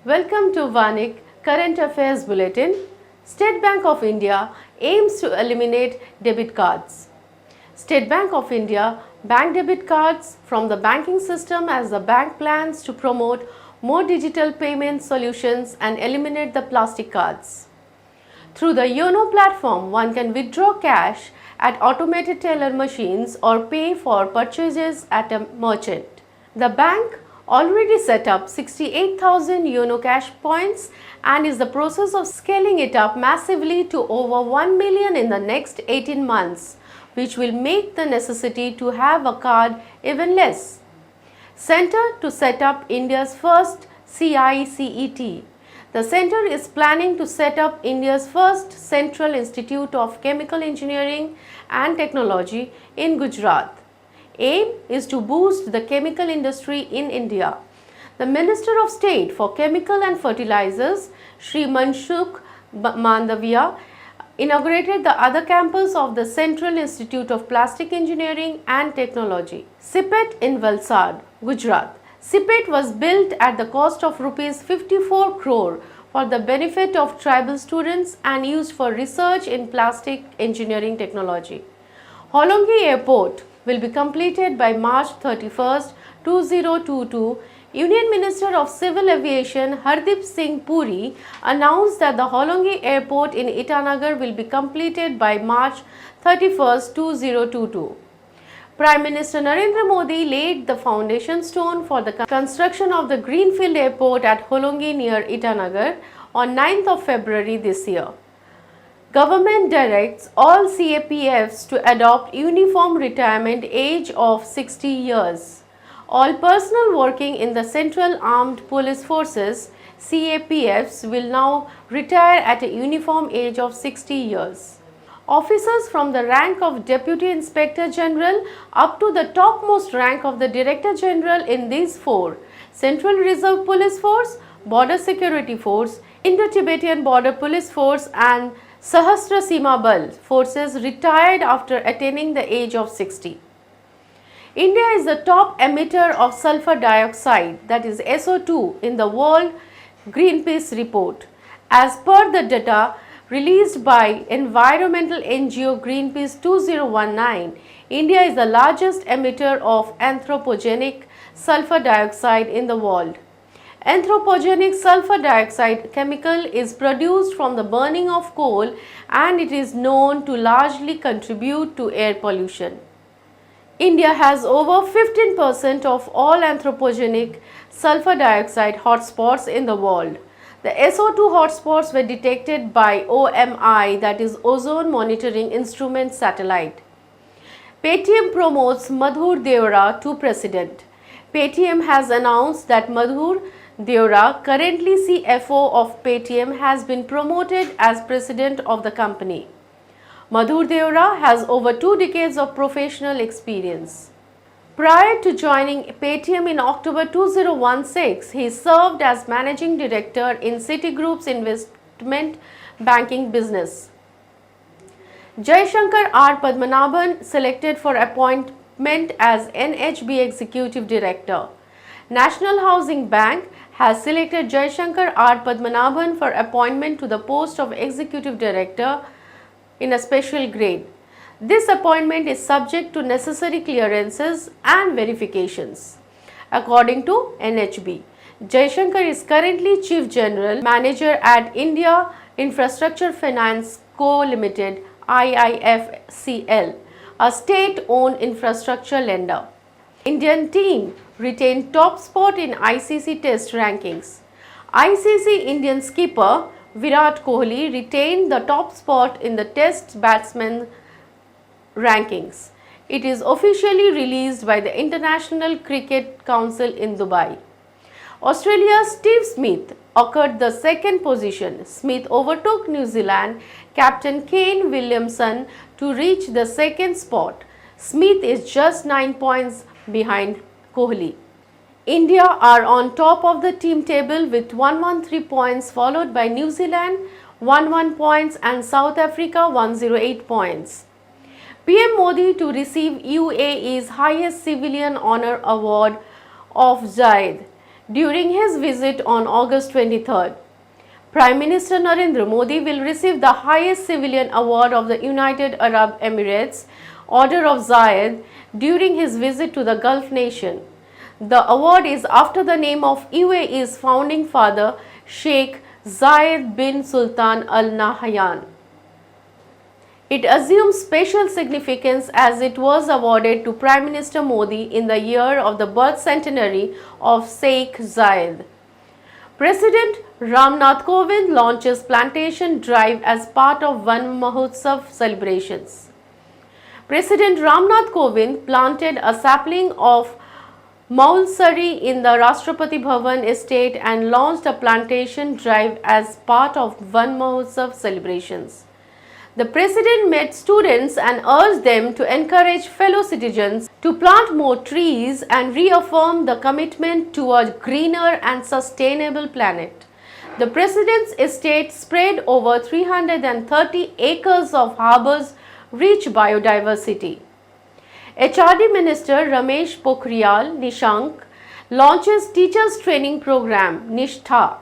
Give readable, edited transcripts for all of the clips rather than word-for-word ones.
Welcome to Vanik Current Affairs Bulletin. State Bank of India aims to eliminate debit cards. State Bank of India banned debit cards from the banking system as the bank plans to promote more digital payment solutions and eliminate the plastic cards. Through the YONO platform, one can withdraw cash at automated teller machines or pay for purchases at a merchant. The bank already set up 68,000 YONO cash points and is the process of scaling it up massively to over 1 million in the next 18 months, which will make the necessity to have a card even less. Center to set up India's first CICET. The center is planning to set up India's first Central Institute of Chemical Engineering and Technology in Gujarat. Aim is to boost the chemical industry in India. The Minister of State for Chemical and Fertilizers, Shri Mansukh Mandavia, inaugurated the other campus of the Central Institute of Plastic Engineering and Technology, CICET in Valsad, Gujarat. CICET was built at the cost of Rs 54 crore for the benefit of tribal students and used for research in plastic engineering technology. Hollongi Airport will be completed by March 31st, 2022. Union Minister of Civil Aviation Hardeep Singh Puri announced that the Hollongi Airport in Itanagar will be completed by March 31st, 2022. Prime Minister Narendra Modi laid the foundation stone for the construction of the Greenfield Airport at Hollongi near Itanagar on 9th of February this year. Government directs all CAPFs to adopt uniform retirement age of 60 years. All personnel working in the Central Armed Police Forces CAPFs will now retire at a uniform age of 60 years. Officers from the rank of Deputy Inspector General up to the topmost rank of the Director General in these four: Central Reserve Police Force, Border Security Force, Indo-Tibetan Border Police Force and Sahasra Seema Bal forces retired after attaining the age of 60. India is the top emitter of sulphur dioxide, that is SO2, in the World Greenpeace report. As per the data released by environmental NGO Greenpeace 2019, India is the largest emitter of anthropogenic sulphur dioxide in the world. Anthropogenic sulphur dioxide chemical is produced from the burning of coal and it is known to largely contribute to air pollution. India has over 15% of all anthropogenic sulphur dioxide hotspots in the world. The SO2 hotspots were detected by OMI, that is Ozone Monitoring Instrument satellite. Paytm promotes Madhur Deora to President. Paytm has announced that Madhur Deora, currently CFO of Paytm, has been promoted as president of the company. Madhur Deora has over 2 decades of professional experience. Prior to joining Paytm in October 2016, he served as managing director in Citigroup's investment banking business. Jaishankar R Padmanabhan selected for appointment as NHB Executive Director. National Housing Bank has selected Jaishankar R Padmanabhan for appointment to the post of Executive Director in a special grade. This appointment is subject to necessary clearances and verifications. According to NHB, Jaishankar is currently Chief General Manager at India Infrastructure Finance Co. Limited IIFCL, a state-owned infrastructure lender. Indian team retained top spot in ICC Test rankings. ICC Indian skipper Virat Kohli retained the top spot in the Test batsman rankings. It is officially released by the International Cricket Council in Dubai. Australia's Steve Smith occurred the second position. Smith overtook New Zealand captain Kane Williamson to reach the second spot. Smith is just 9 points behind Kohli. India are on top of the team table with 113 points, followed by New Zealand 111 points and South Africa 108 points. PM Modi to receive UAE's highest civilian honor award of Zayed. during his visit on August 23rd. Prime Minister Narendra Modi will receive the highest civilian award of the United Arab Emirates, Order of Zayed, during his visit to the Gulf nation. The award is after the name of UAE's founding father, Sheikh Zayed bin Sultan Al Nahyan. It assumes special significance as it was awarded to Prime Minister Modi in the year of the birth centenary of Sheikh Zayed. President Ram Nath Kovind launches plantation drive as part of Mahotsav celebrations. President Ram Nath Kovind planted a sapling of Maulsari in the Rashtrapati Bhavan estate and launched a plantation drive as part of Mahotsav celebrations. The President met students and urged them to encourage fellow citizens to plant more trees and reaffirm the commitment to a greener and sustainable planet. The President's estate spread over 330 acres of harbours rich biodiversity. HRD Minister Ramesh Pokhriyal Nishank launches Teachers Training Program NISHTHA.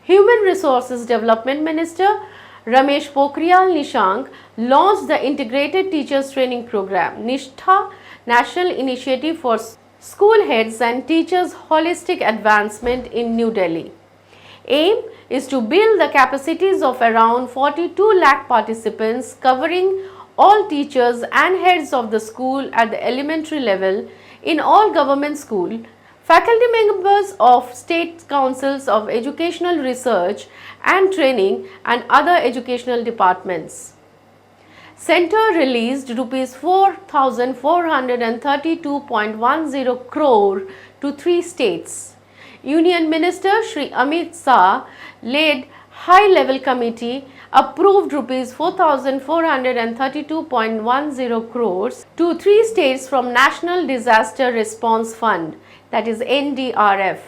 Human Resources Development Minister Ramesh Pokhriyal Nishank launched the Integrated Teachers Training Program NISHTHA, National Initiative for School Heads and Teachers Holistic Advancement in New Delhi. Aim is to build the capacities of around 42 lakh participants covering all teachers and heads of the school at the elementary level in all government schools, faculty members of state councils of educational research and training and other educational departments. Centre released rupees 4,432.10 crore to 3 states. Union Minister Shri Amit Shah led high-level committee approved rupees 4,432.10 crores to 3 states from National Disaster Response Fund, that is NDRF.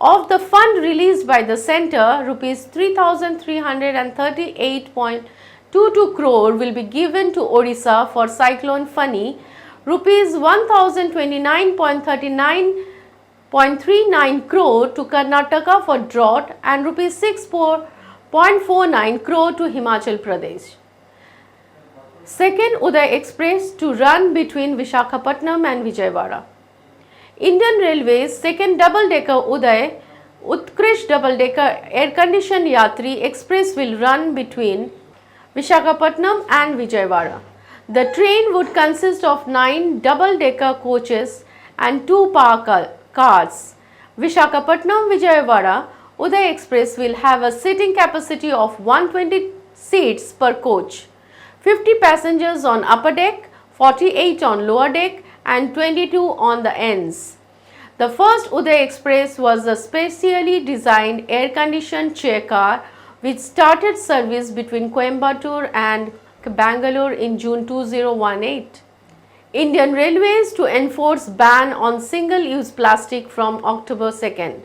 Of the fund released by the centre, rupees 3,338.22 crore will be given to Odisha for Cyclone Fani, rupees 1,029.39 crore to Karnataka for drought and rupees 6.49 crore to Himachal Pradesh. Second Uday Express to run between Visakhapatnam and Vijayawada. Indian Railways second double-decker Uday Utkrish double-decker air-conditioned Yatri Express will run between Visakhapatnam and Vijayawada. The train would consist of 9 double-decker coaches and 2 power cars. Visakhapatnam Vijayawada Uday Express will have a seating capacity of 120 seats per coach, 50 passengers on upper deck, 48 on lower deck and 22 on the ends. The first Uday Express was a specially designed air-conditioned chair car which started service between Coimbatore and Bangalore in June 2018. Indian Railways to enforce ban on single-use plastic from October 2nd.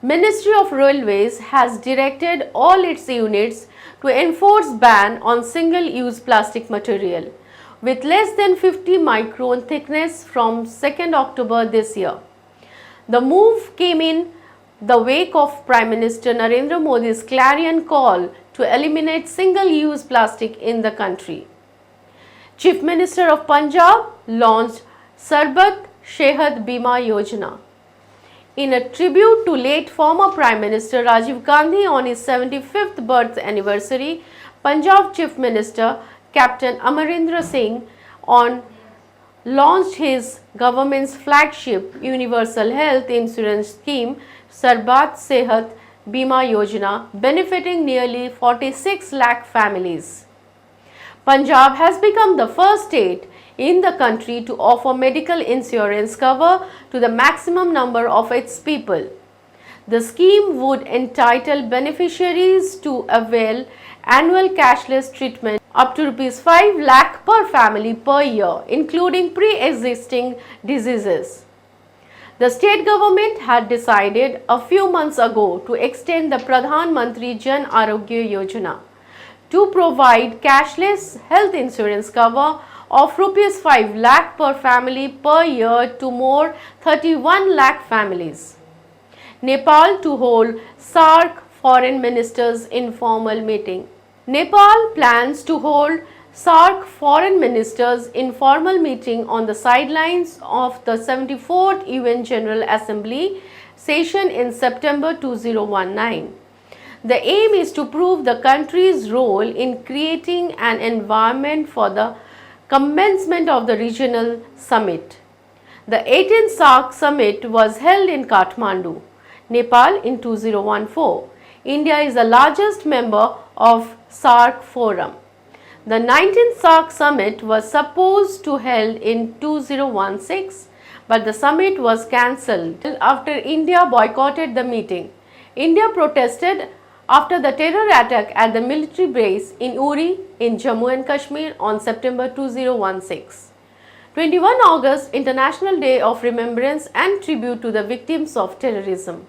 Ministry of Railways has directed all its units to enforce ban on single-use plastic material with less than 50 micron thickness from 2nd October this year. The move came in the wake of Prime Minister Narendra Modi's clarion call to eliminate single-use plastic in the country. Chief Minister of Punjab launched Sarbat Sehat Bima Yojana. In a tribute to late former Prime Minister Rajiv Gandhi on his 75th birth anniversary, Punjab Chief Minister Captain Amarendra Singh launched his government's flagship Universal Health Insurance Scheme Sarbat Sehat Bima Yojana, benefiting nearly 46 lakh families. Punjab has become the first state in the country to offer medical insurance cover to the maximum number of its people. The scheme would entitle beneficiaries to avail annual cashless treatment up to rupees 5 lakh per family per year, including pre-existing diseases. The state government had decided a few months ago to extend the Pradhan Mantri Jan Arogya Yojana to provide cashless health insurance cover of rupees 5 lakh per family per year to more 31 lakh families. Nepal to hold SAARC foreign ministers informal meeting. Nepal plans to hold SAARC foreign ministers informal meeting on the sidelines of the 74th UN General Assembly session in September 2019. The aim is to prove the country's role in creating an environment for the commencement of the regional summit. The 18th SAARC summit was held in Kathmandu, Nepal in 2014. India is the largest member of SAARC forum. The 19th SAARC summit was supposed to held in 2016, but the summit was cancelled after India boycotted the meeting. India protested after the terror attack at the military base in Uri in Jammu and Kashmir on September 2016. 21 August, International Day of Remembrance and Tribute to the Victims of Terrorism.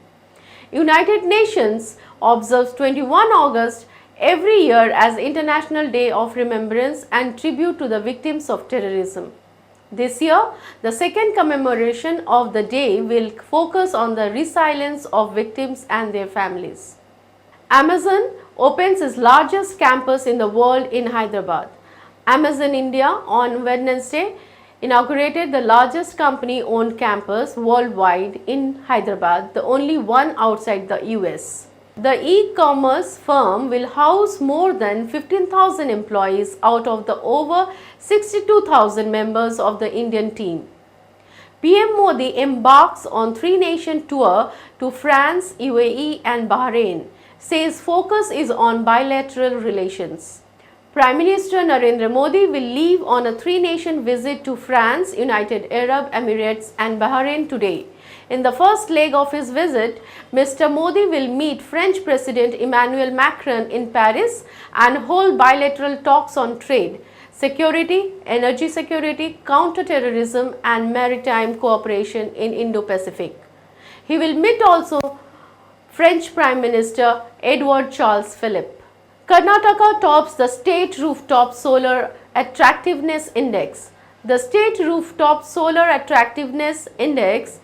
United Nations observes 21 August every year as International Day of Remembrance and Tribute to the Victims of Terrorism. This year, the second commemoration of the day will focus on the resilience of victims and their families. Amazon opens its largest campus in the world in Hyderabad. Amazon India on Wednesday inaugurated the largest company-owned campus worldwide in Hyderabad, the only one outside the US. The e-commerce firm will house more than 15,000 employees out of the over 62,000 members of the Indian team. PM Modi embarks on three-nation tour to France, UAE and Bahrain, says focus is on bilateral relations. Prime Minister Narendra Modi will leave on a three-nation visit to France, United Arab Emirates and Bahrain today. In the first leg of his visit, Mr. Modi will meet French President Emmanuel Macron in Paris and hold bilateral talks on trade, security, energy security, counter-terrorism and maritime cooperation in Indo-Pacific. He will meet also French Prime Minister Edouard Charles Philippe. Karnataka tops the State Rooftop Solar Attractiveness Index. The State Rooftop Solar Attractiveness Index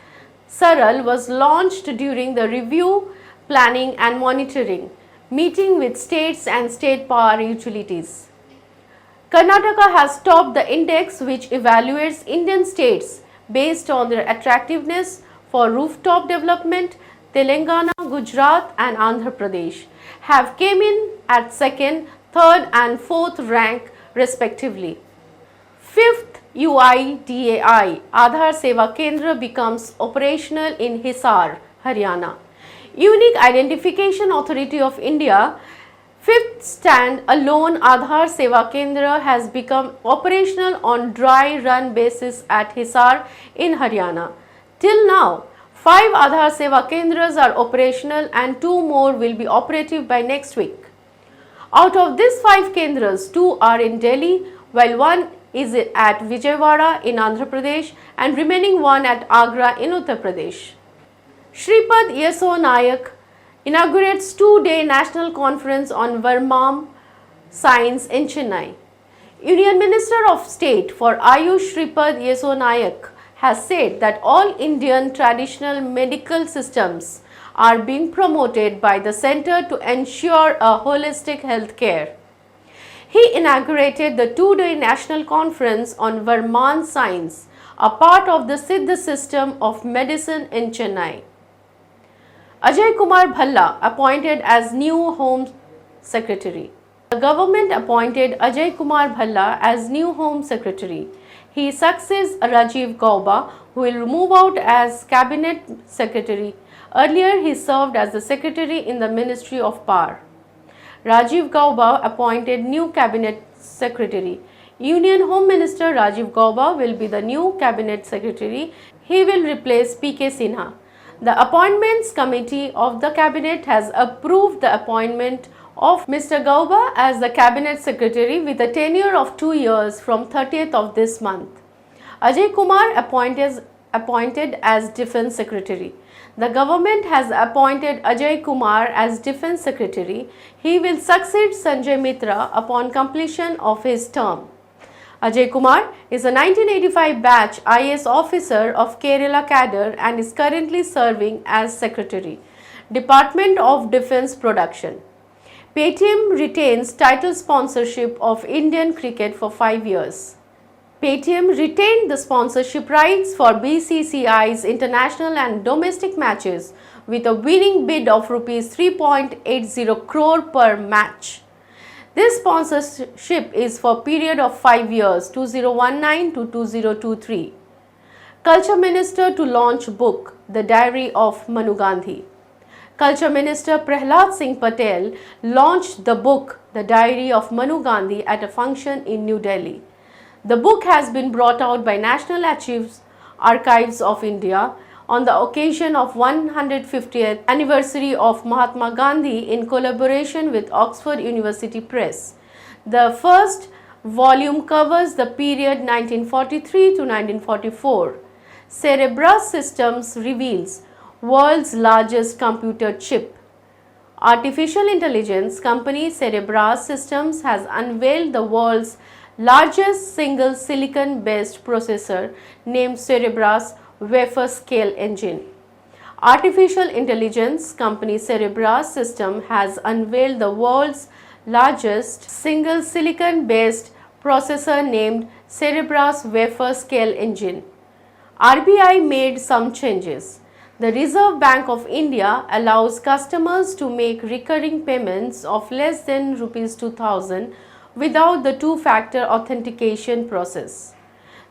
SARAL was launched during the review, planning and monitoring meeting with states and state power utilities. Karnataka has topped the index which evaluates Indian states based on their attractiveness for rooftop development. Telangana, Gujarat and Andhra Pradesh have came in at second, third and fourth rank respectively. Fifth UIDAI Aadhaar Seva Kendra becomes operational in Hisar, Haryana. Unique Identification Authority of India fifth stand-alone Aadhaar Seva Kendra has become operational on dry run basis at Hisar in Haryana. Till now, 5 Aadhaar Seva Kendras are operational and 2 more will be operative by next week. Out of these 5 Kendras, 2 are in Delhi while 1 is at Vijayawada in Andhra Pradesh and remaining 1 at Agra in Uttar Pradesh. Shripad Yeso Nayak inaugurates 2-day national conference on Varmam Science in Chennai. Union Minister of State for Ayush Shripad Yeso Nayak has said that all Indian traditional medical systems are being promoted by the Centre to ensure a holistic health care. He inaugurated the 2-day national conference on Varman Science, a part of the Siddha system of medicine in Chennai. Ajay Kumar Bhalla appointed as new Home Secretary. The government appointed Ajay Kumar Bhalla as new Home Secretary. He succeeds Rajiv Gauba, who will move out as Cabinet Secretary. Earlier, he served as the Secretary in the Ministry of Power. Rajiv Gauba appointed new Cabinet Secretary. Union Home Minister Rajiv Gauba will be the new Cabinet Secretary. He will replace P.K. Sinha. The Appointments Committee of the Cabinet has approved the appointment of Mr. Gauba as the Cabinet Secretary with a tenure of 2 years from 30th of this month. Ajay Kumar appointed as Defence Secretary. The government has appointed Ajay Kumar as Defence Secretary. He will succeed Sanjay Mitra upon completion of his term. Ajay Kumar is a 1985 batch IAS officer of Kerala cadre and is currently serving as Secretary, Department of Defence Production. Paytm retains title sponsorship of Indian cricket for 5 years. Paytm retained the sponsorship rights for BCCI's international and domestic matches with a winning bid of Rs 3.80 crore per match. This sponsorship is for period of 5 years 2019 to 2023. Culture Minister to launch book The Diary of Manu Gandhi. Culture Minister Prahlad Singh Patel launched the book The Diary of Manu Gandhi at a function in New Delhi. The book has been brought out by National Archives of India on the occasion of 150th anniversary of Mahatma Gandhi in collaboration with Oxford University Press. The first volume covers the period 1943 to 1944. Cerebras Systems reveals world's largest computer chip. Artificial intelligence company Cerebras Systems has unveiled the world's largest single silicon-based processor named Cerebras Wafer Scale Engine. Artificial intelligence company Cerebras Systems has unveiled the world's largest single silicon-based processor named Cerebras Wafer Scale Engine. RBI made some changes. The Reserve Bank of India allows customers to make recurring payments of less than Rs 2,000 without the two-factor authentication process.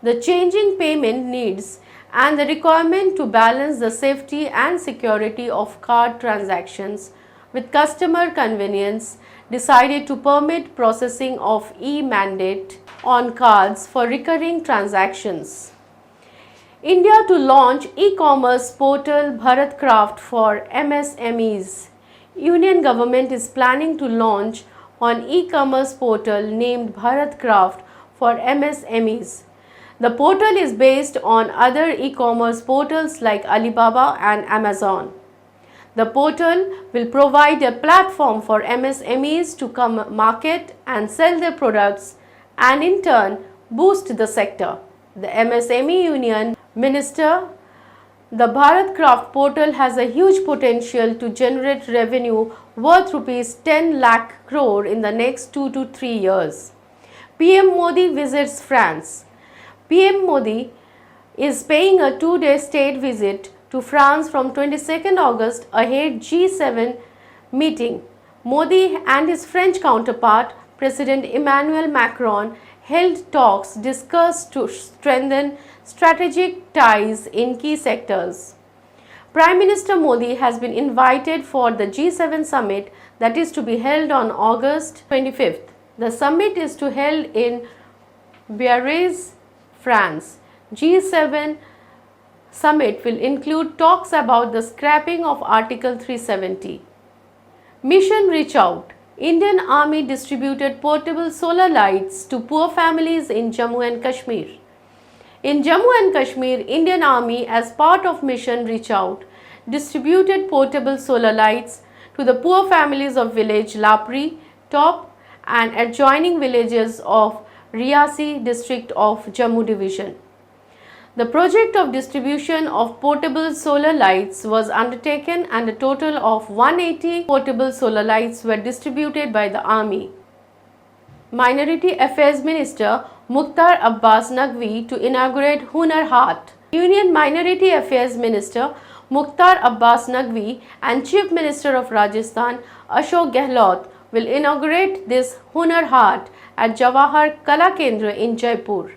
The changing payment needs and the requirement to balance the safety and security of card transactions with customer convenience decided to permit processing of e-mandate on cards for recurring transactions. India to launch e-commerce portal Bharat Craft for MSMEs. Union government is planning to launch an e-commerce portal named Bharat Craft for MSMEs. The portal is based on other e-commerce portals like Alibaba and Amazon. The portal will provide a platform for MSMEs to come market and sell their products and in turn boost the sector. The MSME Union Minister, the Bharat Craft portal has a huge potential to generate revenue worth Rs 10 lakh crore in the next 2 to 3 years. PM Modi visits France. PM Modi is paying a 2-day state visit to France from 22nd August ahead G7 meeting. Modi and his French counterpart, President Emmanuel Macron, held talks discussed to strengthen strategic ties in key sectors. Prime Minister Modi has been invited for the G7 summit that is to be held on August 25th. The summit is to be held in Biarritz, France. G7 summit will include talks about the scrapping of Article 370. Mission Reach Out. Indian Army distributed portable solar lights to poor families in Jammu and Kashmir. In Jammu and Kashmir, Indian Army as part of Mission Reach Out distributed portable solar lights to the poor families of village Lapri, Top and adjoining villages of Riyasi district of Jammu division. The project of distribution of portable solar lights was undertaken and a total of 180 portable solar lights were distributed by the Army. Minority Affairs Minister Mukhtar Abbas Naqvi to inaugurate Hoonah Heart. Union Minority Affairs Minister Mukhtar Abbas Naqvi and Chief Minister of Rajasthan Ashok Gehlot will inaugurate this Hoonah Heart at Jawahar Kala Kendra in Jaipur.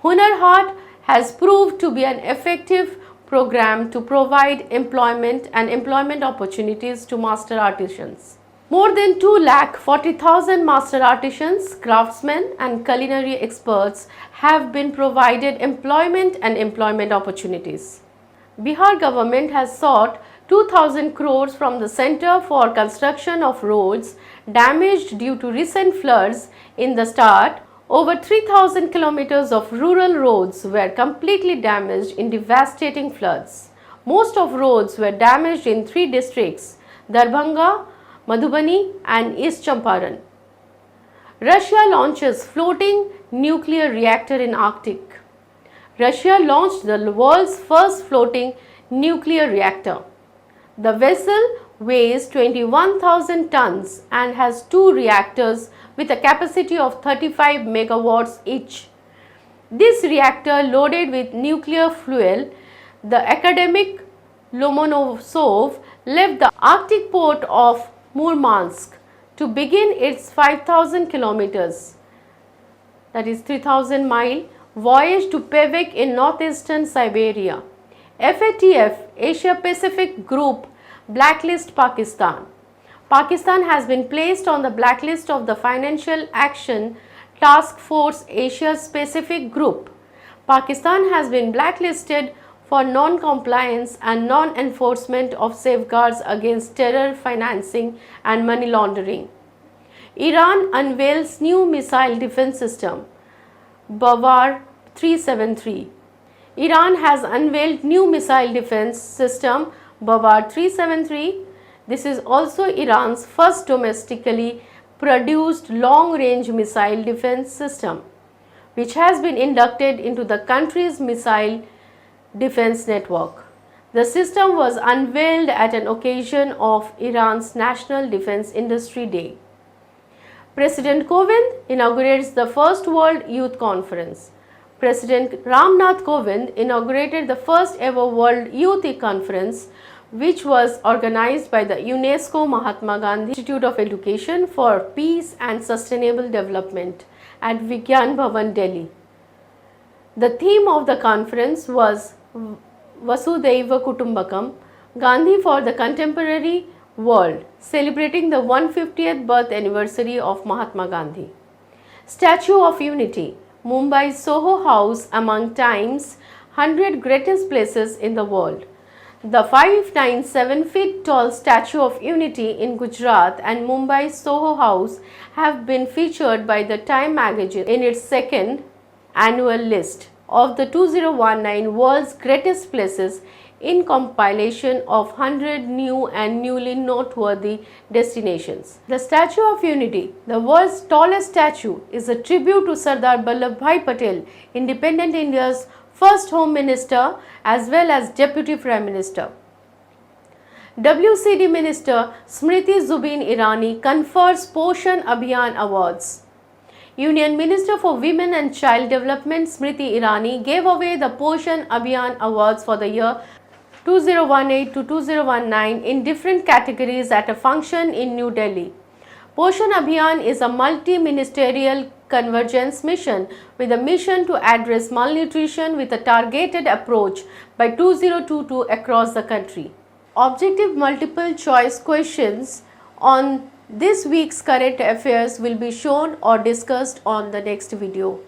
Hoonah Heart has proved to be an effective program to provide employment and employment opportunities to master artisans. More than 2,40,000 master artisans, craftsmen and culinary experts have been provided employment and employment opportunities. Bihar government has sought 2,000 crores from the Center for Construction of Roads damaged due to recent floods in the state. Over 3,000 kilometers of rural roads were completely damaged in devastating floods. Most of roads were damaged in 3 districts, Darbhanga, Madhubani and East Champaran. Russia launches floating nuclear reactor in Arctic. Russia launched the world's first floating nuclear reactor. The vessel weighs 21,000 tons and has 2 reactors with a capacity of 35 megawatts each. This reactor, loaded with nuclear fuel, the academic Lomonosov, left the Arctic port of Murmansk to begin its 5,000 kilometers, that is 3,000 mile voyage to Pevek in northeastern Siberia. FATF Asia Pacific Group blacklist Pakistan. Pakistan has been placed on the blacklist of the Financial Action Task Force Asia Pacific Group. Pakistan has been blacklisted for non-compliance and non-enforcement of safeguards against terror financing and money laundering. Iran unveils new missile defense system, Bavar 373. Iran has unveiled new missile defense system, Bavar 373. This is also Iran's first domestically produced long-range missile defense system, which has been inducted into the country's missile defense network. The system was unveiled at an occasion of Iran's National Defense Industry Day. President Kovind inaugurates the first World Youth Conference. President Ram Nath Kovind inaugurated the first ever World Youth Conference, which was organized by the UNESCO Mahatma Gandhi Institute of Education for Peace and Sustainable Development at Vigyan Bhavan, Delhi. The theme of the conference was Vasudhaiva Kutumbakam, Gandhi for the Contemporary World, celebrating the 150th birth anniversary of Mahatma Gandhi. Statue of Unity, Mumbai's Soho House among Time's 100 greatest places in the world. The 597 feet tall Statue of Unity in Gujarat and Mumbai's Soho House have been featured by the Time magazine in its second annual list of the 2019 World's Greatest Places in compilation of 100 new and newly noteworthy destinations. The Statue of Unity, the world's tallest statue, is a tribute to Sardar Vallabhbhai Patel, independent India's first Home Minister as well as Deputy Prime Minister. WCD Minister Smriti Zubin Irani confers Poshan Abhiyan Awards. Union Minister for Women and Child Development Smriti Irani gave away the Poshan Abhiyan Awards for the year 2018 to 2019 in different categories at a function in New Delhi. Poshan Abhiyan is a multi-ministerial convergence mission with a mission to address malnutrition with a targeted approach by 2022 across the country. Objective multiple choice questions on this week's current affairs will be shown or discussed on the next video.